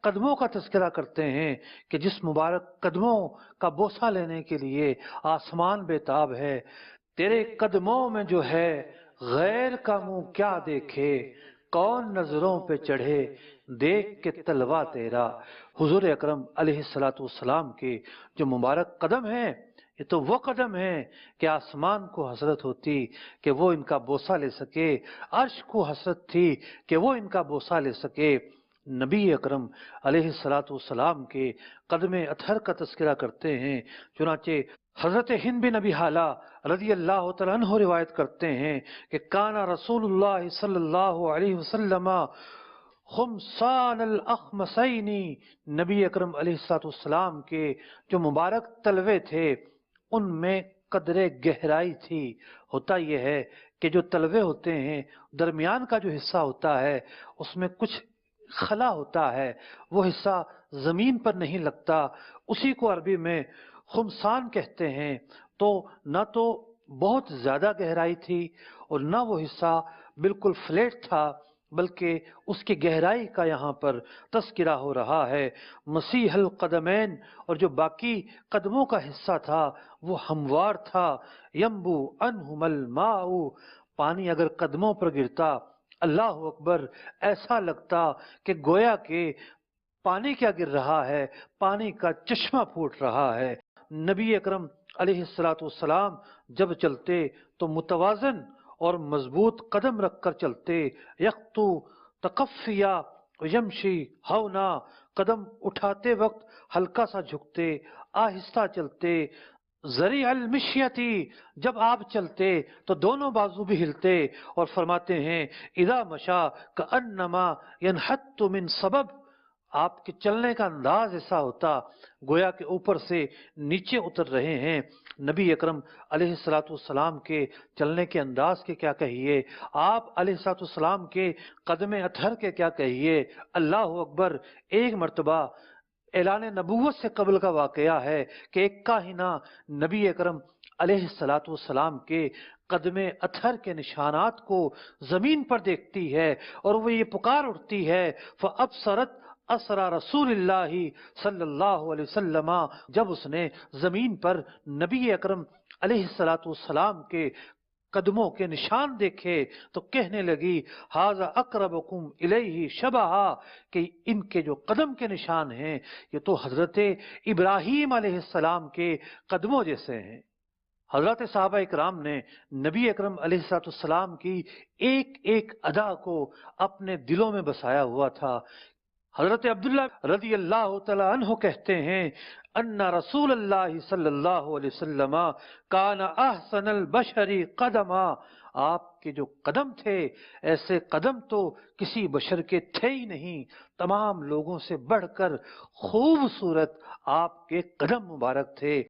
قدموں کا تذکرہ کرتے ہیں کہ جس مبارک قدموں کا بوسہ لینے کے لیے آسمان بےتاب ہے۔ تیرے قدموں میں جو ہے غیر کا منہ کیا دیکھے، کون نظروں پہ چڑھے دیکھ کے تلوا تیرا۔ حضور اکرم علیہ الصلوۃ والسلام کے جو مبارک قدم ہیں، یہ تو وہ قدم ہیں کہ آسمان کو حسرت ہوتی کہ وہ ان کا بوسہ لے سکے، عرش کو حسرت تھی کہ وہ ان کا بوسہ لے سکے۔ نبی اکرم علیہ الصلوۃ والسلام کے قدم اطہر کا تذکرہ کرتے ہیں، چنانچہ حضرت ہند بن ابی حالہ رضی اللہ تعالیٰ عنہ روایت کرتے ہیں کہ کان رسول اللہ صلی اللہ علیہ وسلم خمسان الاخمسین، نبی اکرم علیہ الصلوۃ والسلام کے جو مبارک تلوے تھے ان میں قدر گہرائی تھی۔ ہوتا یہ ہے کہ جو تلوے ہوتے ہیں درمیان کا جو حصہ ہوتا ہے اس میں کچھ خلا ہوتا ہے، وہ حصہ زمین پر نہیں لگتا، اسی کو عربی میں خمسان کہتے ہیں۔ تو نہ تو بہت زیادہ گہرائی تھی اور نہ وہ حصہ بالکل فلیٹ تھا، بلکہ اس کی گہرائی کا یہاں پر تذکرہ ہو رہا ہے۔ مسیح القدمین، اور جو باقی قدموں کا حصہ تھا وہ ہموار تھا۔ ینبو عنہم الماء، پانی اگر قدموں پر گرتا، اللہ اکبر، ایسا لگتا کہ گویا کہ پانی کیا گر رہا ہے، پانی کا چشمہ پھوٹ رہا ہے۔ نبی اکرم علیہ الصلوۃ والسلام جب چلتے تو متوازن اور مضبوط قدم رکھ کر چلتے، یخطو تقفیا یمشی ہونا، قدم اٹھاتے وقت ہلکا سا جھکتے، آہستہ چلتے۔ ذریع المشیتی، جب آپ چلتے تو دونوں بازو بھی ہلتے، اور فرماتے ہیں اذا مشا کانما ینحت من سبب، آپ کے چلنے کا انداز ایسا ہوتا گویا کہ اوپر سے نیچے اتر رہے ہیں۔ نبی اکرم علیہ الصلوۃ والسلام کے چلنے کے انداز کے کیا کہیے، آپ علیہ الصلوۃ والسلام کے قدم اطہر کے کیا کہیے۔ اللہ اکبر، ایک مرتبہ اعلان نبوت سے قبل کا واقعہ ہے کہ ایک کاہنہ نبی اکرم علیہ الصلوۃ والسلام کے قدم اطہر کے نشانات کو زمین پر دیکھتی ہے اور وہ یہ پکار اٹھتی ہے فَأَبْصَرَتْ اثر رسول اللہ صلی اللہ علیہ وسلم، جب اس نے زمین پر نبی اکرم علیہ الصلوۃ والسلام کے قدموں کے نشان دیکھے تو کہنے لگی ھذا اقربکم الیہ شبہا، کہ ان کے جو قدم کے نشان ہیں یہ تو حضرت ابراہیم علیہ السلام کے قدموں جیسے ہیں۔ حضرت صحابہ اکرام نے نبی اکرم علیہ الصلوۃ والسلام کی ایک ایک ادا کو اپنے دلوں میں بسایا ہوا تھا۔ حضرت عبداللہ رضی اللہ تعالی عنہ کہتے ہیں ان رسول اللہ صلی اللہ علیہ وسلم کان احسن البشر قدما، آپ کے جو قدم تھے ایسے قدم تو کسی بشر کے تھے ہی نہیں، تمام لوگوں سے بڑھ کر خوبصورت آپ کے قدم مبارک تھے۔